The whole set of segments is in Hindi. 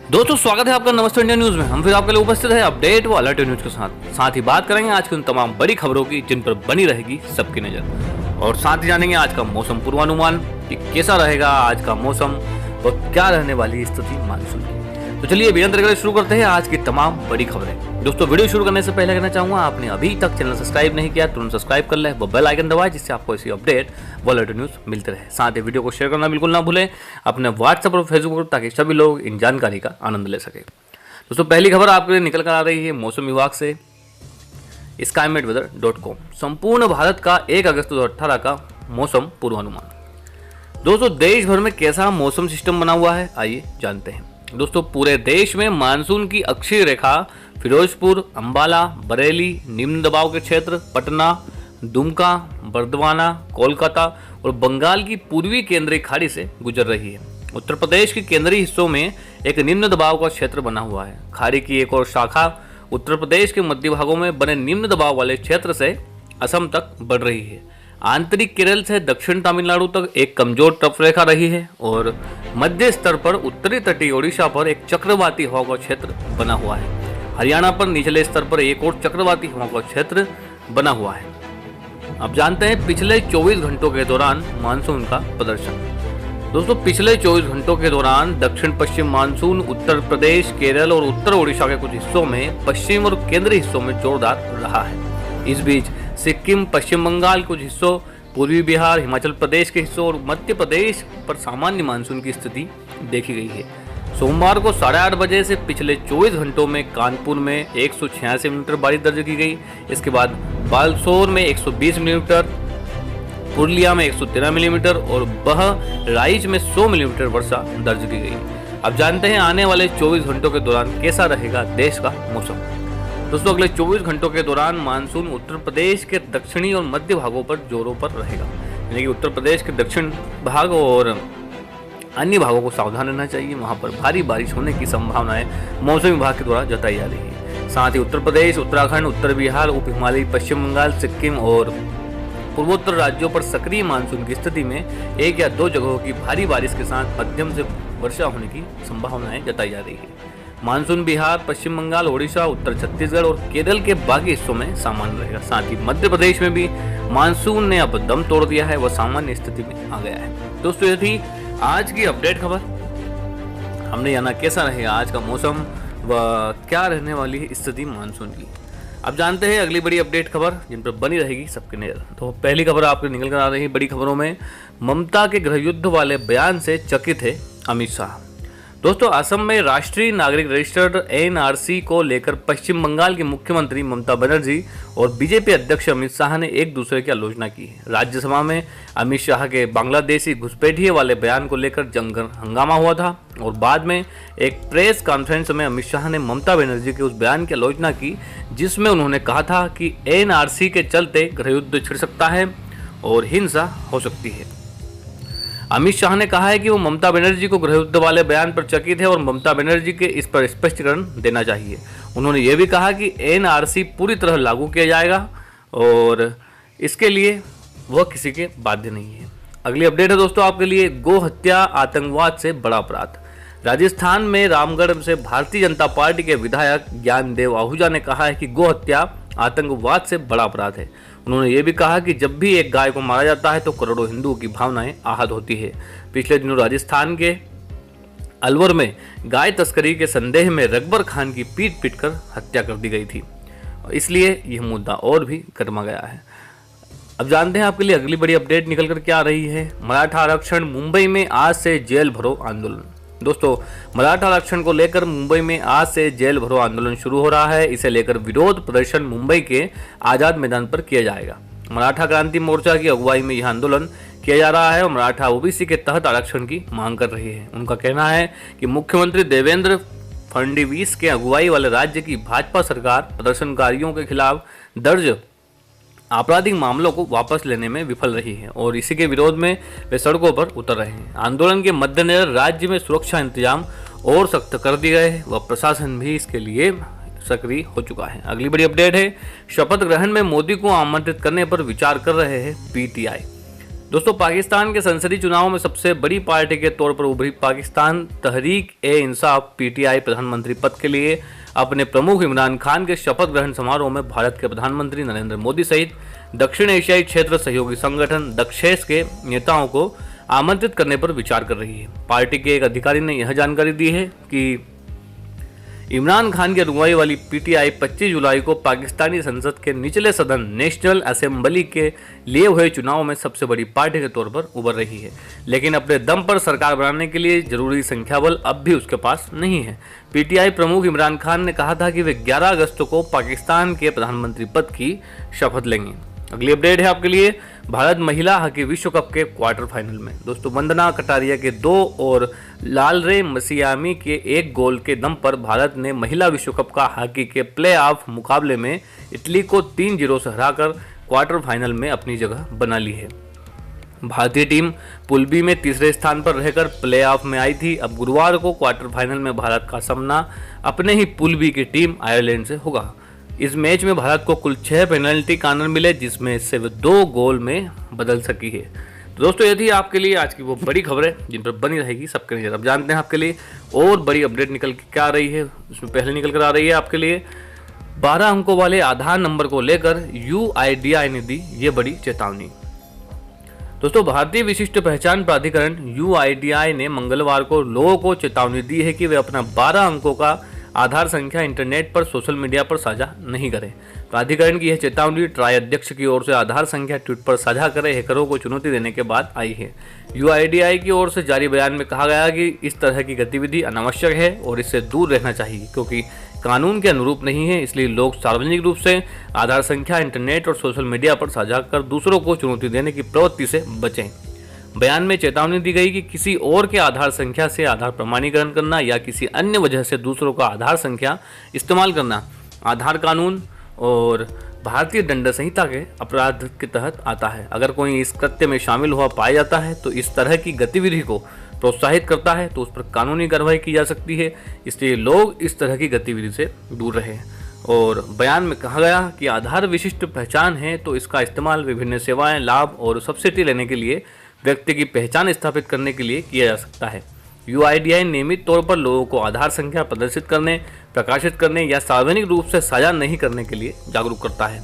दोस्तों स्वागत है आपका नमस्ते इंडिया न्यूज में। हम फिर आपके लिए उपस्थित है अपडेट व अलर्ट न्यूज के साथ ही बात करेंगे आज की उन तमाम बड़ी खबरों की जिन पर बनी रहेगी सबकी नजर, और साथ ही जानेंगे आज का मौसम पूर्वानुमान कि कैसा रहेगा आज का मौसम और क्या रहने वाली स्थिति मानसून की। तो चलिए बिना देर शुरू करते हैं आज की तमाम बड़ी खबरें। दोस्तों वीडियो शुरू करने से पहले कहना चाहूंगा, आपने अभी तक चैनल सब्सक्राइब नहीं किया तुरंत सब्सक्राइब कर ले, वो बेल आइकन दबाएं जिससे आपको ऐसी अपडेट व अलर्ट न्यूज मिलते रहे। साथ ही वीडियो को शेयर करना बिल्कुल ना भूलें अपने व्हाट्सएप और फेसबुक पर, ताकि सभी लोग इन जानकारी का आनंद ले सके। दोस्तों पहली खबर आपके लिए निकल कर आ रही है मौसम विभाग से, skymetweather.com। संपूर्ण भारत का 1 अगस्त 2018 का मौसम पूर्वानुमान। दोस्तों देश भर में कैसा मौसम सिस्टम बना हुआ है, आइए जानते हैं। दोस्तों पूरे देश में मानसून की अक्षीय रेखा फिरोजपुर, अंबाला, बरेली, निम्न दबाव के क्षेत्र पटना, दुमका, बर्दवाना, कोलकाता और बंगाल की पूर्वी केंद्रीय खाड़ी से गुजर रही है। उत्तर प्रदेश के केंद्रीय हिस्सों में एक निम्न दबाव का क्षेत्र बना हुआ है। खाड़ी की एक और शाखा उत्तर प्रदेश के मध्य भागों में बने निम्न दबाव वाले क्षेत्र से असम तक बढ़ रही है। आंतरिक केरल से दक्षिण तमिलनाडु तक एक कमजोर ट्रफ रेखा रही है और मध्य स्तर पर उत्तरी तटीय ओडिशा पर एक चक्रवाती हवा का क्षेत्र बना हुआ है। हरियाणा पर निचले स्तर पर एक और चक्रवाती हवा का क्षेत्र बना हुआ है। अब जानते हैं पिछले 24 घंटों के दौरान मानसून का प्रदर्शन। दोस्तों पिछले 24 घंटों के दौरान दक्षिण पश्चिम मानसून उत्तर प्रदेश, केरल और उत्तर ओडिशा के कुछ हिस्सों में, पश्चिम और केंद्रीय हिस्सों में जोरदार रहा है। इस बीच सिक्किम, पश्चिम बंगाल कुछ हिस्सों, पूर्वी बिहार, हिमाचल प्रदेश के हिस्सों और मध्य प्रदेश पर सामान्य मानसून की स्थिति देखी गई है। सोमवार को 8:30 बजे से पिछले 24 घंटों में कानपुर में 186 मिलीमीटर बारिश दर्ज की गई। इसके बाद बालसोर में 120 मिलीमीटर, पुरुलिया में 113 मिलीमीटर और बहराइच में 100 मिलीमीटर वर्षा दर्ज की गई। अब जानते हैं आने वाले 24 घंटों के दौरान कैसा रहेगा देश का मौसम। दोस्तों अगले 24 घंटों के दौरान मानसून उत्तर प्रदेश के दक्षिणी और मध्य भागों पर जोरों पर रहेगा, यानी कि उत्तर प्रदेश के दक्षिण भाग और अन्य भागों को सावधान रहना चाहिए। वहां पर भारी बारिश होने की संभावनाएं मौसम विभाग के द्वारा जताई जा रही है। साथ ही उत्तर प्रदेश, उत्तराखंड, उत्तर बिहार, उप हिमालयी पश्चिम बंगाल, सिक्किम और पूर्वोत्तर राज्यों पर सक्रिय मानसून की स्थिति में 1 या 2 जगहों की भारी बारिश के साथ मध्यम से वर्षा होने की संभावनाएं जताई जा रही है। मानसून बिहार, पश्चिम बंगाल, ओडिशा, उत्तर छत्तीसगढ़ और केरल के बाकी हिस्सों में सामान्य रहेगा। साथ ही मध्य प्रदेश में भी मानसून ने अब दम तोड़ दिया है, वह सामान्य स्थिति में आ गया है। दोस्तों ये थी आज की अपडेट खबर। हमने जाना कैसा रहेगा आज का मौसम व क्या रहने वाली है स्थिति मानसून की। अब जानते हैं अगली बड़ी अपडेट खबर जिन पर बनी रहेगी सबकी नजर। तो पहली खबर आपको निकल कर आ रही है बड़ी खबरों में, ममता के गृहयुद्ध वाले बयान से चकित है अमित शाह। दोस्तों असम में राष्ट्रीय नागरिक रजिस्टर एनआरसी को लेकर पश्चिम बंगाल की मुख्यमंत्री ममता बनर्जी और बीजेपी अध्यक्ष अमित शाह ने एक दूसरे की आलोचना की है। राज्यसभा में अमित शाह के बांग्लादेशी घुसपैठिए वाले बयान को लेकर जमकर हंगामा हुआ था और बाद में एक प्रेस कॉन्फ्रेंस में अमित शाह ने ममता बनर्जी के उस बयान की आलोचना की जिसमें उन्होंने कहा था कि एनआरसी के चलते गृहयुद्ध छिड़ सकता है और हिंसा हो सकती है। अमित शाह ने कहा है कि वो ममता बनर्जी को गृहयुद्ध वाले बयान पर चकित है और ममता बनर्जी के इस पर स्पष्टीकरण देना चाहिए। उन्होंने ये भी कहा कि एनआरसी पूरी तरह लागू किया जाएगा और इसके लिए वह किसी के बाध्य नहीं है। अगली अपडेट है दोस्तों आपके लिए, गो हत्या आतंकवाद से बड़ा अपराध। राजस्थान में रामगढ़ से भारतीय जनता पार्टी के विधायक ज्ञानदेव आहूजा ने कहा है कि गो हत्या आतंकवाद से बड़ा अपराध है। उन्होंने ये भी कहा कि जब भी एक गाय को मारा जाता है तो करोड़ों हिंदुओं की भावनाएं आहत होती है। पिछले दिनों राजस्थान के अलवर में गाय तस्करी के संदेह में रकबर खान की पीट पीटकर हत्या कर दी गई थी, इसलिए यह मुद्दा और भी गर्मा गया है। अब जानते हैं आपके लिए अगली बड़ी अपडेट निकल कर क्या आ रही है, मराठा आरक्षण, मुंबई में आज से जेल भरो आंदोलन। दोस्तों मराठा आरक्षण को लेकर मुंबई में आज से जेल भरो आंदोलन शुरू हो रहा है। इसे लेकर विरोध प्रदर्शन मुंबई के आजाद मैदान पर किया जाएगा। मराठा क्रांति मोर्चा की अगुवाई में यह आंदोलन किया जा रहा है और मराठा ओबीसी के तहत आरक्षण की मांग कर रही है। उनका कहना है कि मुख्यमंत्री देवेंद्र फडणवीस के अगुवाई वाले राज्य की भाजपा सरकार प्रदर्शनकारियों के खिलाफ दर्ज आपराधिक मामलों को वापस लेने में विफल रही है और इसी के विरोध में वे सड़कों पर उतर रहे हैं। आंदोलन के मद्देनजर राज्य में सुरक्षा इंतजाम और सख्त कर दिए गए हैं व प्रशासन भी इसके लिए सक्रिय हो चुका है। अगली बड़ी अपडेट है, शपथ ग्रहण में मोदी को आमंत्रित करने पर विचार कर रहे हैं पीटीआई। दोस्तों, पाकिस्तान के संसदीय चुनाव में सबसे बड़ी पार्टी के तौर पर उभरी पाकिस्तान तहरीक-ए-इंसाफ पीटीआई प्रधानमंत्री पद के लिए अपने प्रमुख इमरान खान के शपथ ग्रहण समारोह में भारत के प्रधानमंत्री नरेंद्र मोदी सहित दक्षिण एशियाई क्षेत्र सहयोगी संगठन दक्षेस के नेताओं को आमंत्रित करने पर विचार कर रही है। पार्टी के एक अधिकारी ने यह जानकारी दी है कि इमरान खान की अगुवाई वाली पीटीआई 25 जुलाई को पाकिस्तानी संसद के निचले सदन नेशनल असेंबली के लिए हुए चुनाव में सबसे बड़ी पार्टी के तौर पर उभर रही है, लेकिन अपने दम पर सरकार बनाने के लिए जरूरी संख्या बल अब भी उसके पास नहीं है। पीटीआई प्रमुख इमरान खान ने कहा था कि वे 11 अगस्त को पाकिस्तान के प्रधानमंत्री पद की शपथ लेंगे। अगली अपडेट है आपके लिए, भारत महिला हॉकी विश्व कप के क्वार्टर फाइनल में। दोस्तों, वंदना कटारिया के 2 और लालरे मसियामी के 1 गोल के दम पर भारत ने महिला विश्व कप का हॉकी के प्ले ऑफ मुकाबले में इटली को 3-0 से हराकर क्वार्टर फाइनल में अपनी जगह बना ली है। भारतीय टीम पूल बी में तीसरे स्थान पर रहकर प्ले ऑफ में आई थी। अब गुरुवार को क्वार्टर फाइनल में भारत का सामना अपने ही पूल बी की टीम आयरलैंड से होगा। इस मैच में भारत को कुल 6 पेनल्टी कॉर्नर मिले, जिसमें से वे 2 गोल में बदल सकी है। तो दोस्तों, ये थी आपके लिए आज की वो बड़ी खबरें जिन पर बनी रहेगी सबके नजर। अब जानते हैं आपके लिए और बड़ी अपडेट निकल के क्या आ रही है। उसमें पहले निकल कर आ रही है आपके लिए 12 अंकों वाले आधार नंबर को लेकर UIDAI ने दी ये बड़ी चेतावनी। दोस्तों, भारतीय विशिष्ट पहचान प्राधिकरण UIDAI ने मंगलवार को लोगों को चेतावनी दी है कि वे अपना 12 अंकों का आधार संख्या इंटरनेट पर सोशल मीडिया पर साझा नहीं करें। प्राधिकरण की यह चेतावनी ट्राई अध्यक्ष की ओर से आधार संख्या ट्वीट पर साझा करे हैकरों को चुनौती देने के बाद आई है। UIDAI की ओर से जारी बयान में कहा गया कि इस तरह की गतिविधि अनावश्यक है और इससे दूर रहना चाहिए, क्योंकि कानून के अनुरूप नहीं है। इसलिए लोग सार्वजनिक रूप से आधार संख्या इंटरनेट और सोशल मीडिया पर साझा कर दूसरों को चुनौती देने की प्रवृत्ति से बचें। बयान में चेतावनी दी गई कि किसी और के आधार संख्या से आधार प्रमाणीकरण करना या किसी अन्य वजह से दूसरों का आधार संख्या इस्तेमाल करना आधार कानून और भारतीय दंड संहिता के अपराध के तहत आता है। अगर कोई इस कृत्य में शामिल हुआ पाया जाता है तो इस तरह की गतिविधि को प्रोत्साहित करता है तो उस पर कानूनी कार्रवाई की जा सकती है। इसलिए लोग इस तरह की गतिविधि से दूर रहें। और बयान में कहा गया कि आधार विशिष्ट पहचान है तो इसका इस्तेमाल विभिन्न सेवाएं, लाभ और सब्सिडी लेने के लिए व्यक्ति की पहचान स्थापित करने के लिए किया जा सकता है। UIDAI नियमित तौर पर लोगों को आधार संख्या प्रदर्शित करने, प्रकाशित करने या सार्वजनिक रूप से साझा नहीं करने के लिए जागरूक करता है।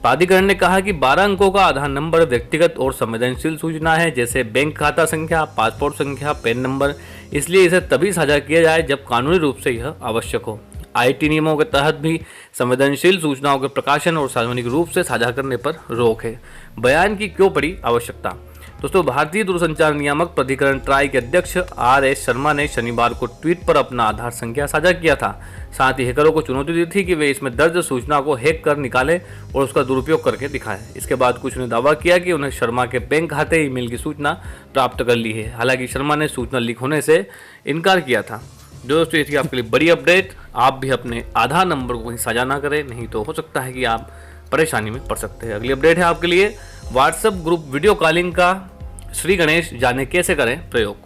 प्राधिकरण ने कहा कि 12 अंकों का आधार नंबर व्यक्तिगत और संवेदनशील सूचना है, जैसे बैंक खाता संख्या, पासपोर्ट संख्या, पैन नंबर। इसलिए इसे तभी साझा किया जाए जब कानूनी रूप से यह आवश्यक हो। IT नियमों के तहत भी संवेदनशील सूचनाओं के प्रकाशन और सार्वजनिक रूप से साझा करने पर रोक है। बयान की क्यों पड़ी आवश्यकता? दोस्तों, भारतीय दूरसंचार नियामक प्राधिकरण ट्राई के अध्यक्ष RS शर्मा ने शनिवार को ट्वीट पर अपना आधार संख्या साझा किया था। साथ ही हैकरों को चुनौती दी थी कि वे इसमें दर्ज सूचना को हैक कर निकालें और उसका दुरुपयोग करके दिखाएं। इसके बाद कुछ ने दावा किया कि उन्हें शर्मा के बैंक खाते ईमेल की सूचना प्राप्त कर ली है। हालांकि शर्मा ने सूचना लीक होने से इनकार किया था। दोस्तों, ये थी आपके लिए बड़ी अपडेट। आप भी अपने आधार नंबर को कहीं साझा ना करें, नहीं तो हो सकता है कि आप परेशानी में पड़ सकते हैं। अगली अपडेट है आपके लिए व्हाट्सएप ग्रुप वीडियो कॉलिंग का श्री गणेश जाने कैसे करें प्रयोग।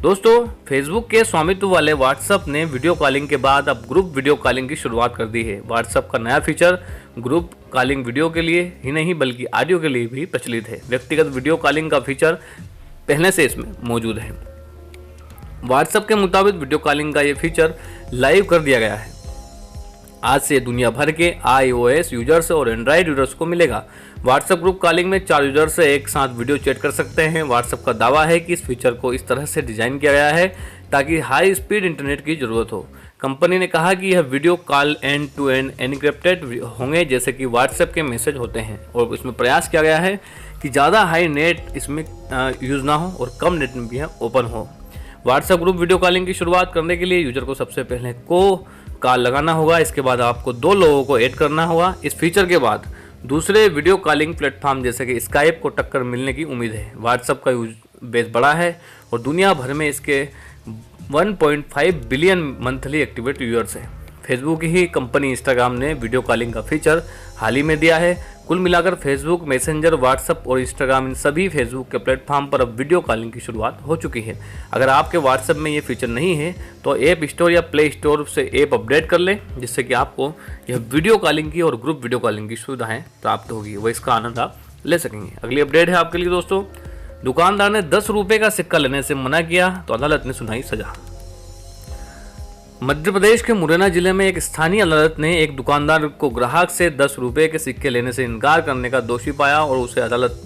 दोस्तों, फेसबुक के स्वामित्व वाले व्हाट्सएप ने वीडियो कॉलिंग के बाद अब ग्रुप वीडियो कॉलिंग की शुरुआत कर दी है। व्हाट्सएप का नया फीचर ग्रुप कॉलिंग वीडियो के लिए ही नहीं बल्कि ऑडियो के लिए भी प्रचलित है। व्यक्तिगत वीडियो कॉलिंग का फीचर पहले से इसमें मौजूद है। व्हाट्सएप के मुताबिक वीडियो कॉलिंग का ये फीचर लाइव कर दिया गया है। आज से दुनिया भर के iOS यूजर्स और एंड्रॉयड यूजर्स को मिलेगा। व्हाट्सएप ग्रुप कॉलिंग में 4 यूजर्स से एक साथ वीडियो चैट कर सकते हैं। व्हाट्सएप का दावा है कि इस फीचर को इस तरह से डिजाइन किया गया है ताकि हाई स्पीड इंटरनेट की जरूरत हो। कंपनी ने कहा कि यह video call end to end encrypted होंगे, जैसे कि व्हाट्सएप के मैसेज होते हैं, और इसमें प्रयास किया गया है कि ज़्यादा हाई नेट इसमें यूज़ ना हो और कम नेट में भी ओपन हो। व्हाट्सएप ग्रुप वीडियो कॉलिंग की शुरुआत करने के लिए यूजर को सबसे पहले कॉल लगाना होगा। इसके बाद आपको 2 लोगों को ऐड करना होगा। इस फीचर के बाद दूसरे वीडियो कॉलिंग प्लेटफॉर्म जैसे कि स्काइप को टक्कर मिलने की उम्मीद है। व्हाट्सएप का यूज बेस बड़ा है और दुनिया भर में इसके 1.5 बिलियन मंथली एक्टिवेट यूजर्स हैं। फेसबुक ही कंपनी इंस्टाग्राम ने वीडियो कॉलिंग का फीचर हाल ही में दिया है। कुल मिलाकर फेसबुक, मैसेंजर, व्हाट्सएप और इंस्टाग्राम इन सभी फेसबुक के प्लेटफॉर्म पर अब वीडियो कॉलिंग की शुरुआत हो चुकी है। अगर आपके व्हाट्सएप में ये फीचर नहीं है तो ऐप स्टोर या प्ले स्टोर से ऐप अपडेट कर लें, जिससे कि आपको यह वीडियो कॉलिंग की और ग्रुप वीडियो कॉलिंग की सुविधाएं प्राप्त होगी, वह इसका आनंद आप ले सकेंगे। अगली अपडेट है आपके लिए दोस्तों, दुकानदार ने 10 रुपए का सिक्का लेने से मना किया तो अदालत ने सुनाई सजा। मध्य प्रदेश के मुरैना जिले में एक स्थानीय अदालत ने एक दुकानदार को ग्राहक से 10 रुपए के सिक्के लेने से इनकार करने का दोषी पाया और उसे अदालत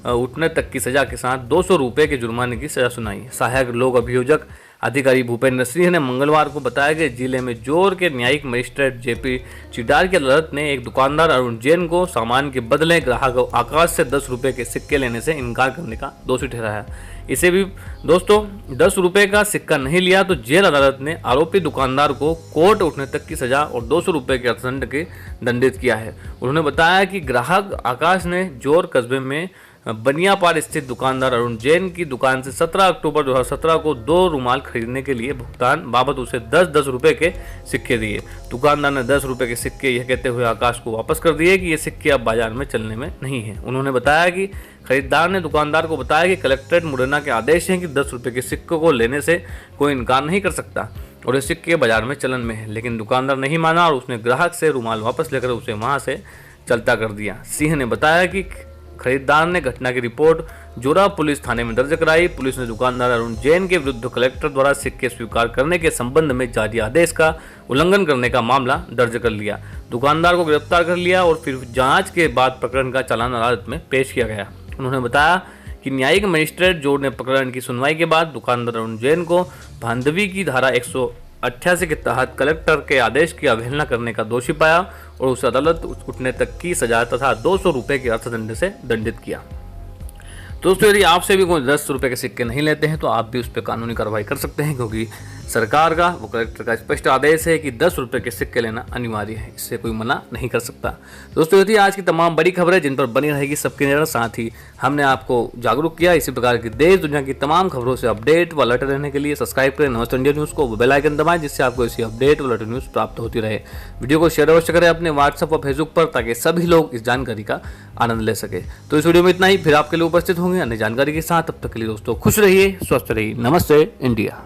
उठने तक की सजा के साथ 200 रुपए के जुर्माने की सजा सुनाई। सहायक लोक अभियोजक अधिकारी भूपेंद्र सिंह ने मंगलवार को बताया कि जिले में जोर के न्यायिक मजिस्ट्रेट जेपी चिडार की अदालत ने एक दुकानदार अरुण जैन को सामान के बदले ग्राहक आकाश से 10 रुपए के सिक्के लेने से इनकार करने का दोषी ठहराया। इसे भी दोस्तों 10 रुपए का सिक्का नहीं लिया तो जेल अदालत ने आरोपी दुकानदार को कोर्ट उठने तक की सजा और 200 रुपए के अर्थदंड के दंडित किया है। उन्होंने बताया कि ग्राहक आकाश ने जोर कस्बे में बनियापाड़ स्थित दुकानदार अरुण जैन की दुकान से 17 अक्टूबर 2017 को 2 रुमाल खरीदने के लिए भुगतान बाबत उसे 10-10 रुपए के सिक्के दिए। दुकानदार ने 10 रुपए के सिक्के यह कहते हुए आकाश को वापस कर दिए कि ये सिक्के अब बाजार में चलने में नहीं है। उन्होंने बताया कि खरीदार ने दुकानदार को बताया कि कलेक्ट्रेट मुरैना के आदेश हैं कि 10 रुपए के सिक्कों को लेने से कोई इनकार नहीं कर सकता और ये सिक्के बाजार में चलन में है, लेकिन दुकानदार नहीं माना और उसने ग्राहक से रुमाल वापस लेकर उसे वहां से चलता कर दिया। सिंह ने बताया कि खरीदार ने घटना की रिपोर्ट जोरा पुलिस थाने में दर्ज कराई। पुलिस ने दुकानदार अरुण जैन के विरुद्ध कलेक्टर द्वारा सिक्के स्वीकार करने के संबंध में जारी आदेश का उल्लंघन करने का मामला दर्ज कर लिया। दुकानदार को गिरफ्तार कर लिया और फिर जांच के बाद प्रकरण का चालान अदालत में पेश किया गया। उन्होंने बताया कि न्यायिक मजिस्ट्रेट जोर ने प्रकरण की सुनवाई के बाद दुकानदार अरुण जैन को भांडवी की धारा 188 के तहत कलेक्टर के आदेश की अवहेलना करने का दोषी पाया और उसे अदालत उठने तक की सजा तथा 200 रुपए के अर्थदंड से दंडित किया। दोस्तों यदि आपसे भी कोई 10 रुपए के सिक्के नहीं लेते हैं तो आप भी उस पर कानूनी कार्रवाई कर सकते हैं, क्योंकि सरकार का वो कलेक्टर का स्पष्ट आदेश है कि 10 रुपए के सिक्के लेना अनिवार्य है, इससे कोई मना नहीं कर सकता। दोस्तों यदि आज की तमाम बड़ी खबरें जिन पर बनी रहेगी सबकी नजर, साथ ही हमने आपको जागरूक किया। इसी प्रकार की देश दुनिया की तमाम खबरों से अपडेट व अलर्ट रहने के लिए सब्सक्राइब करें नमस्ते इंडिया न्यूज़ को, बेल आइकन दबाएं जिससे आपको ऐसी अपडेट व अलर्ट न्यूज़ प्राप्त होती रहे। वीडियो को शेयर अवश्य करें अपने व्हाट्सएप व फेसबुक पर ताकि सभी लोग इस जानकारी का आनंद ले सके। तो इस वीडियो में इतना ही, फिर आपके लिए उपस्थित होंगे अन्य जानकारी के साथ। तब तक के लिए दोस्तों खुश रहिए, स्वस्थ रहिए। नमस्ते इंडिया।